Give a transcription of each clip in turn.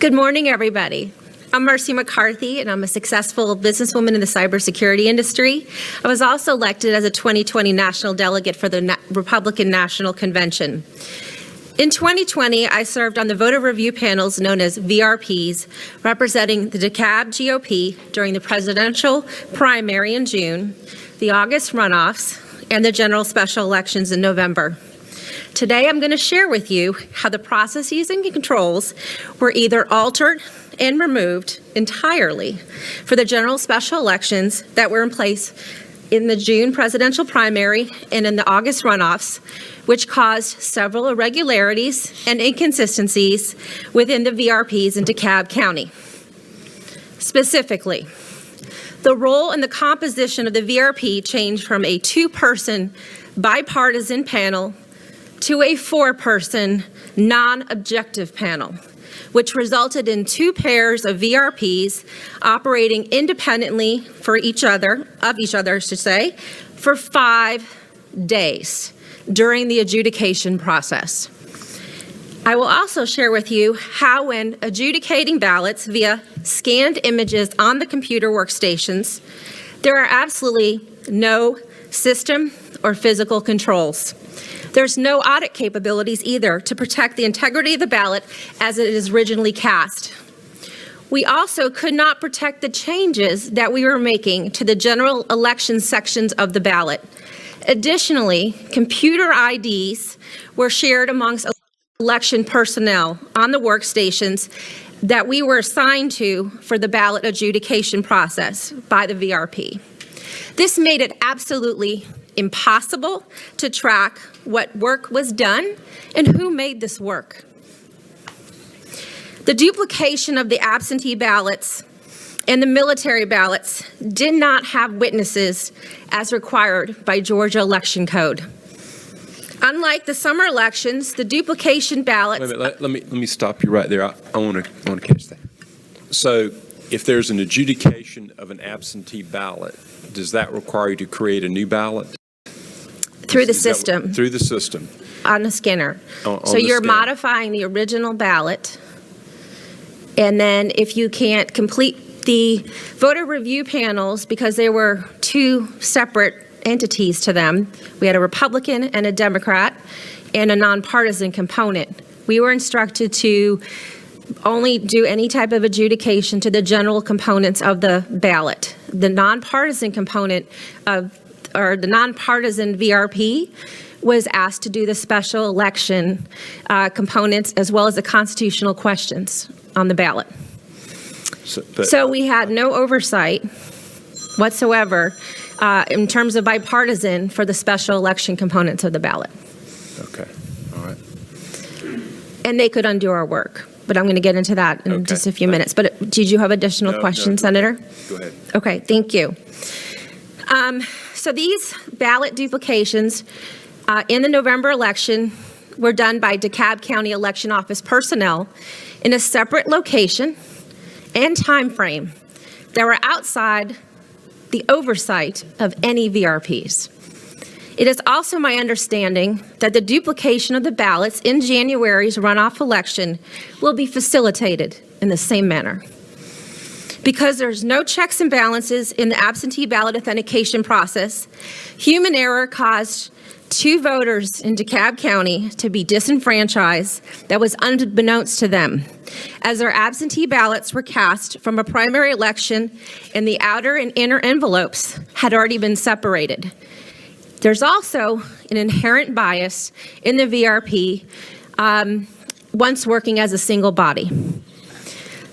Good morning, everybody. I'm Marcy McCarthy, and I'm a successful businesswoman in the cybersecurity industry. I was also elected as a 2020 national delegate for the Republican National Convention. In 2020, I served on the voter review panels known as VRPs, representing the DeKalb GOP during the presidential primary in June, the August runoffs, and the general special elections in November. Today, I'm going to share with you how the processes and controls were either altered and removed entirely for the general special elections that were in place in the June presidential primary and in the August runoffs, which caused several irregularities and inconsistencies within the VRPs in DeKalb County. Specifically, the role and the composition of the VRP changed from a two-person bipartisan panel to a four-person non-objective panel, which resulted in two pairs of VRPs operating independently for each other, for 5 days during the adjudication process. I will also share with you how, when adjudicating ballots via scanned images on the computer workstations, there are absolutely no system or physical controls. There's no audit capabilities either to protect the integrity of the ballot as it is originally cast. We also could not protect the changes that we were making to the general election sections of the ballot. Additionally, computer IDs were shared amongst election personnel on the workstations that we were assigned to for the ballot adjudication process by the VRP. This made it absolutely impossible to track what work was done and who made this work. The duplication of the absentee ballots and the military ballots did not have witnesses as required by Georgia Election Code. Unlike the summer elections, the duplication ballots... Wait a minute, let me stop you right there. I want to catch that. So if there's an adjudication of an absentee ballot, does that require you to create a new ballot? Through the system. Through the system. On the scanner. So you're modifying the original ballot, and then if you can't complete the voter review panels, because there were two separate entities to them, we had a Republican and a Democrat and a nonpartisan component. We were instructed to only do any type of adjudication to the general components of the ballot. The nonpartisan component or the nonpartisan VRP was asked to do the special election components as well as the constitutional questions on the ballot. So we had no oversight whatsoever in terms of bipartisan for the special election components of the ballot. Okay, all right. And they could undo our work, but I'm going to get into that in just a few minutes. But did you have additional questions, Senator? Go ahead. Okay, thank you. So these ballot duplications in the November election were done by DeKalb County Election Office personnel in a separate location and time frame that were outside the oversight of any VRPs. It is also my understanding that the duplication of the ballots in January's runoff election will be facilitated in the same manner. Because there's no checks and balances in the absentee ballot authentication process, human error caused two voters in DeKalb County to be disenfranchised that was unbeknownst to them, as their absentee ballots were cast from a primary election and the outer and inner envelopes had already been separated. There's also an inherent bias in the VRP once working as a single body.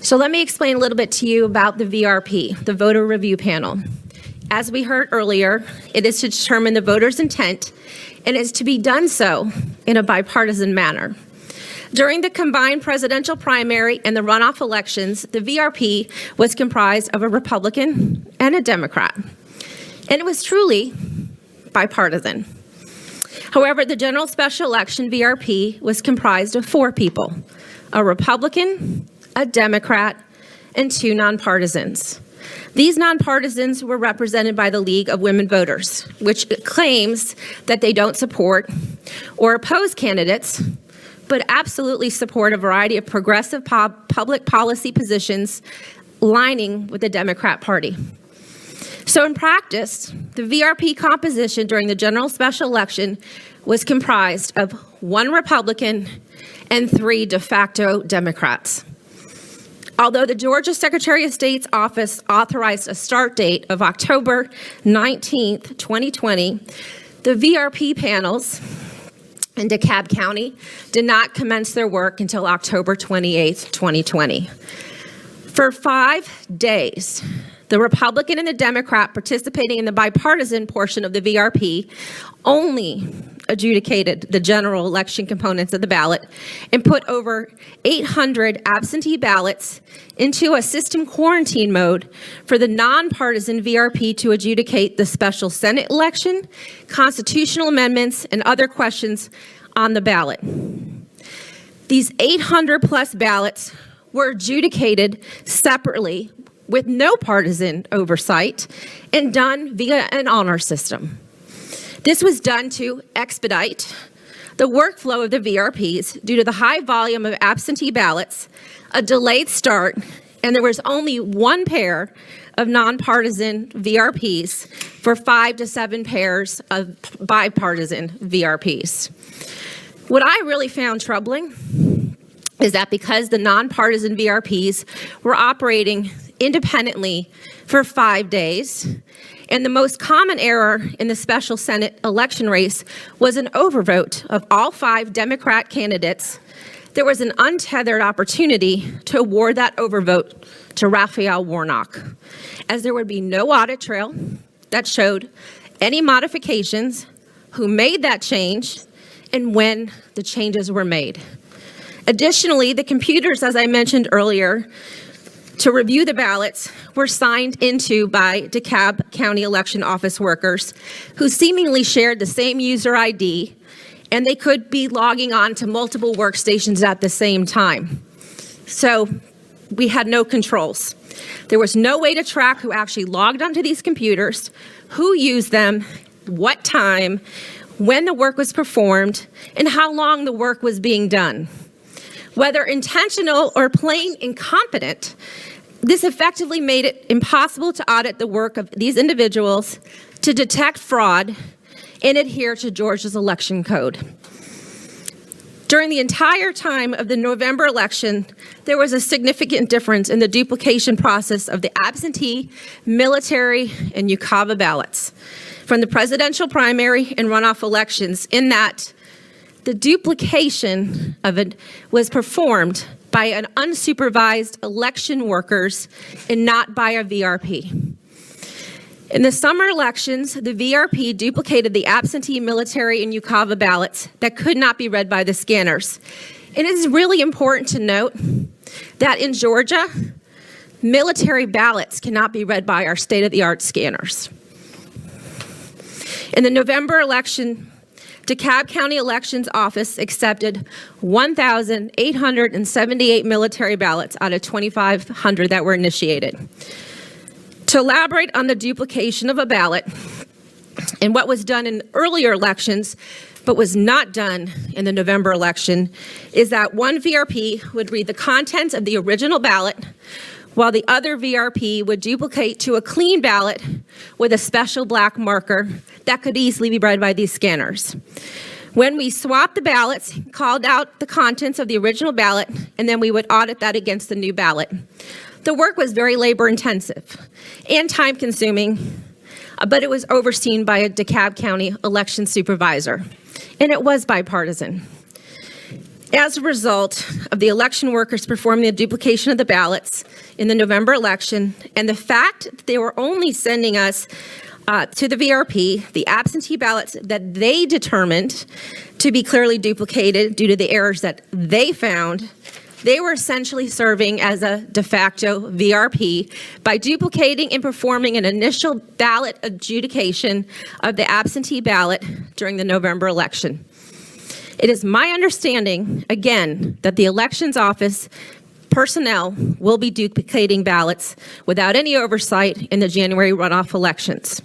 So let me explain a little bit to you about the VRP, the voter review panel. As we heard earlier, it is to determine the voter's intent, and is to be done so in a bipartisan manner. During the combined presidential primary and the runoff elections, the VRP was comprised of a Republican and a Democrat, and it was truly bipartisan. However, the general special election VRP was comprised of 4 people, a Republican, a Democrat, and 2 nonpartisans. These nonpartisans were represented by the League of Women Voters, which claims that they don't support or oppose candidates but absolutely support a variety of progressive public policy positions lining with the Democrat Party. So in practice, the VRP composition during the general special election was comprised of 1 Republican and 3 de facto Democrats. Although the Georgia Secretary of State's office authorized a start date of October 19th, 2020, the VRP panels in DeKalb County did not commence their work until October 28th, 2020. For 5 days, the Republican and the Democrat participating in the bipartisan portion of the VRP only adjudicated the general election components of the ballot and put over 800 absentee ballots into a system quarantine mode for the nonpartisan VRP to adjudicate the special Senate election, constitutional amendments, and other questions on the ballot. These 800 plus ballots were adjudicated separately with no partisan oversight and done via an honor system. This was done to expedite the workflow of the VRPs due to the high volume of absentee ballots, a delayed start, and there was only 1 pair of nonpartisan VRPs for 5 to 7 pairs of bipartisan VRPs. What I really found troubling is that because the nonpartisan VRPs were operating independently for 5 days, and the most common error in the special Senate election race was an overvote of all 5 Democrat candidates, there was an untethered opportunity to award that overvote to Raphael Warnock, as there would be no audit trail that showed any modifications, who made that change, and when the changes were made. Additionally, the computers, as I mentioned earlier, to review the ballots were signed into by DeKalb County Election Office workers who seemingly shared the same user ID, and they could be logging on to multiple workstations at the same time. So we had no controls. There was no way to track who actually logged onto these computers, who used them, what time, when the work was performed, and how long the work was being done. Whether intentional or plain incompetent, this effectively made it impossible to audit the work of these individuals, to detect fraud, and adhere to Georgia's election code. During the entire time of the November election, there was a significant difference in the duplication process of the absentee, military, and UCAVA ballots from the presidential primary and runoff elections, in that the duplication of it was performed by an unsupervised election workers and not by a VRP. In the summer elections, the VRP duplicated the absentee, military, and UCAVA ballots that could not be read by the scanners. It is really important to note that in Georgia, military ballots cannot be read by our state-of-the-art scanners. In the November election, DeKalb County Elections Office accepted 1,878 military ballots out of 2,500 that were initiated. To elaborate on the duplication of a ballot and what was done in earlier elections but was not done in the November election is that one VRP would read the contents of the original ballot while the other VRP would duplicate to a clean ballot with a special black marker that could easily be read by these scanners. When we swapped the ballots, called out the contents of the original ballot, and then we would audit that against the new ballot. The work was very labor-intensive and time-consuming, but it was overseen by a DeKalb County election supervisor, and it was bipartisan. As a result of the election workers performing the duplication of the ballots in the November election, and the fact that they were only sending us to the VRP the absentee ballots that they determined to be clearly duplicated due to the errors that they found, they were essentially serving as a de facto VRP by duplicating and performing an initial ballot adjudication of the absentee ballot during the November election. It is my understanding, again, that the elections office personnel will be duplicating ballots without any oversight in the January runoff elections.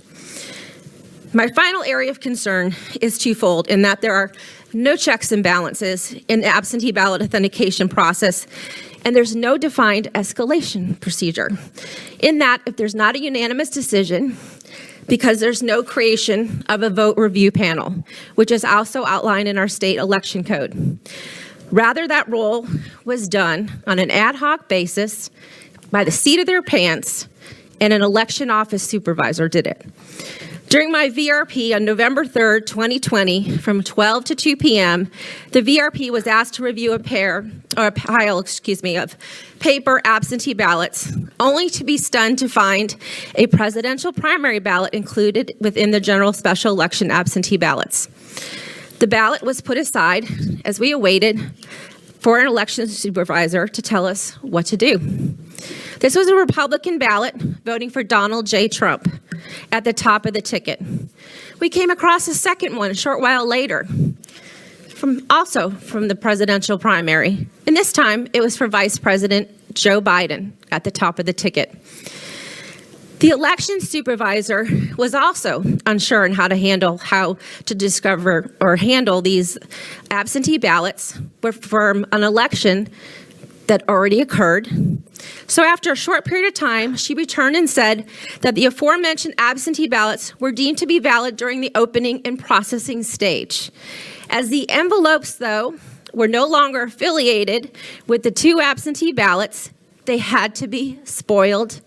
My final area of concern is twofold in that there are no checks and balances in the absentee ballot authentication process, and there's no defined escalation procedure. In that, if there's not a unanimous decision, because there's no creation of a vote review panel, which is also outlined in our state election code. Rather, that role was done on an ad hoc basis by the seat of their pants, and an election office supervisor did it. During my VRP on November 3rd, 2020, from 12 to 2 p.m., the VRP was asked to review a pile of paper absentee ballots, only to be stunned to find a presidential primary ballot included within the general special election absentee ballots. The ballot was put aside as we awaited for an election supervisor to tell us what to do. This was a Republican ballot voting for Donald J. Trump at the top of the ticket. We came across a second one a short while later, also from the presidential primary, and this time it was for Vice President Joe Biden at the top of the ticket. The election supervisor was also unsure on how to discover or handle these absentee ballots for an election that already occurred. So after a short period of time, she returned and said that the aforementioned absentee ballots were deemed to be valid during the opening and processing stage. As the envelopes, though, were no longer affiliated with the two absentee ballots, they had to be spoiled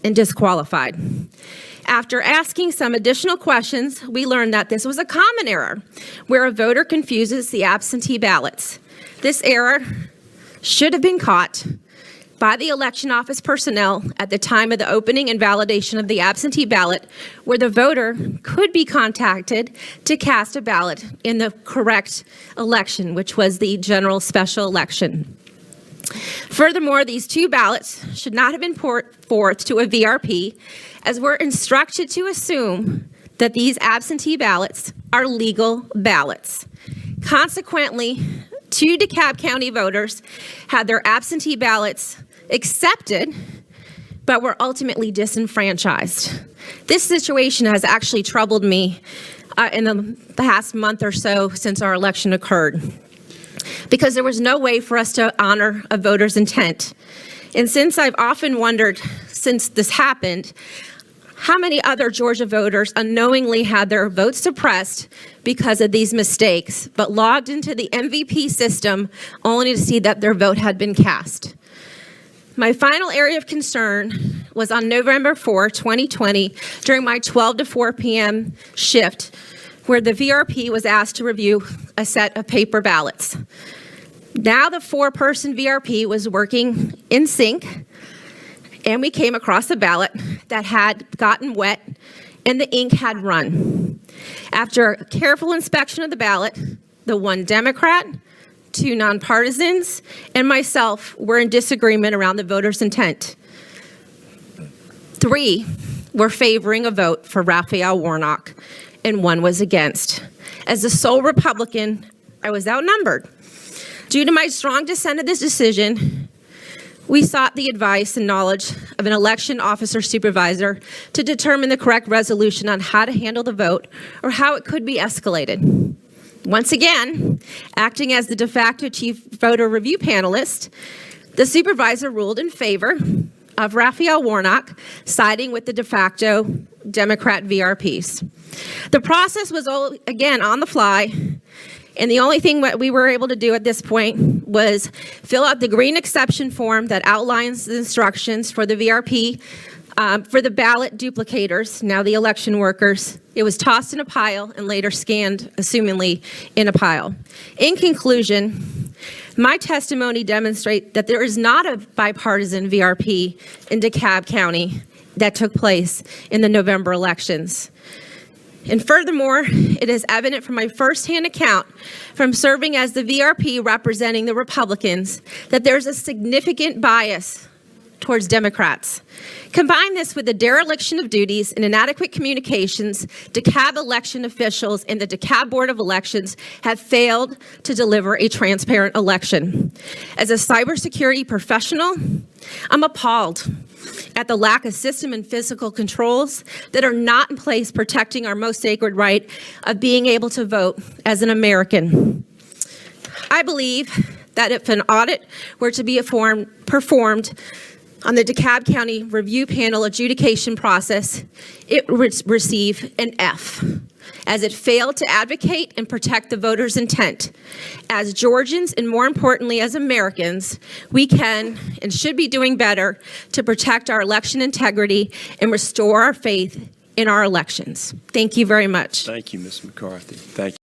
and disqualified. After asking some additional questions, we learned that this was a common error where a voter confuses the absentee ballots. This error should have been caught by the election office personnel at the time of the opening and validation of the absentee ballot, where the voter could be contacted to cast a ballot in the correct election, which was the general special election. Furthermore, these two ballots should not have been put forth to a VRP, as we're instructed to assume that these absentee ballots are legal ballots. Consequently, 2 DeKalb County voters had their absentee ballots accepted, but were ultimately disenfranchised. This situation has actually troubled me in the past month or so since our election occurred, because there was no way for us to honor a voter's intent. And since I've often wondered, since this happened, how many other Georgia voters unknowingly had their votes suppressed because of these mistakes, but logged into the MVP system only to see that their vote had been cast. My final area of concern was on November 4, 2020, during my 12 to 4 p.m. shift, where the VRP was asked to review a set of paper ballots. Now the 4-person VRP was working in sync, and we came across a ballot that had gotten wet and the ink had run. After a careful inspection of the ballot, the 1 Democrat, 2 nonpartisans, and myself were in disagreement around the voter's intent. 3 were favoring a vote for Raphael Warnock, and 1 was against. As the sole Republican, I was outnumbered. Due to my strong dissent of this decision, we sought the advice and knowledge of an election officer supervisor to determine the correct resolution on how to handle the vote or how it could be escalated. Once again, acting as the de facto chief voter review panelist, the supervisor ruled in favor of Raphael Warnock, siding with the de facto Democrat VRPs. The process was, again, on the fly, and the only thing that we were able to do at this point was fill out the green exception form that outlines the instructions for the VRP, for the ballot duplicators, now the election workers. It was tossed in a pile and later scanned, assumingly, in a pile. In conclusion, my testimony demonstrates that there is not a bipartisan VRP in DeKalb County that took place in the November elections. And furthermore, it is evident from my firsthand account from serving as the VRP representing the Republicans that there's a significant bias towards Democrats. Combine this with the dereliction of duties and inadequate communications, DeKalb election officials and the DeKalb Board of Elections have failed to deliver a transparent election. As a cybersecurity professional, I'm appalled at the lack of system and physical controls that are not in place protecting our most sacred right of being able to vote as an American. I believe that if an audit were to be performed on the DeKalb County Review Panel adjudication process, it would receive an F, as it failed to advocate and protect the voters' intent. As Georgians, and more importantly as Americans, we can and should be doing better to protect our election integrity and restore our faith in our elections. Thank you very much. Thank you, Ms. McCarthy. Thank you.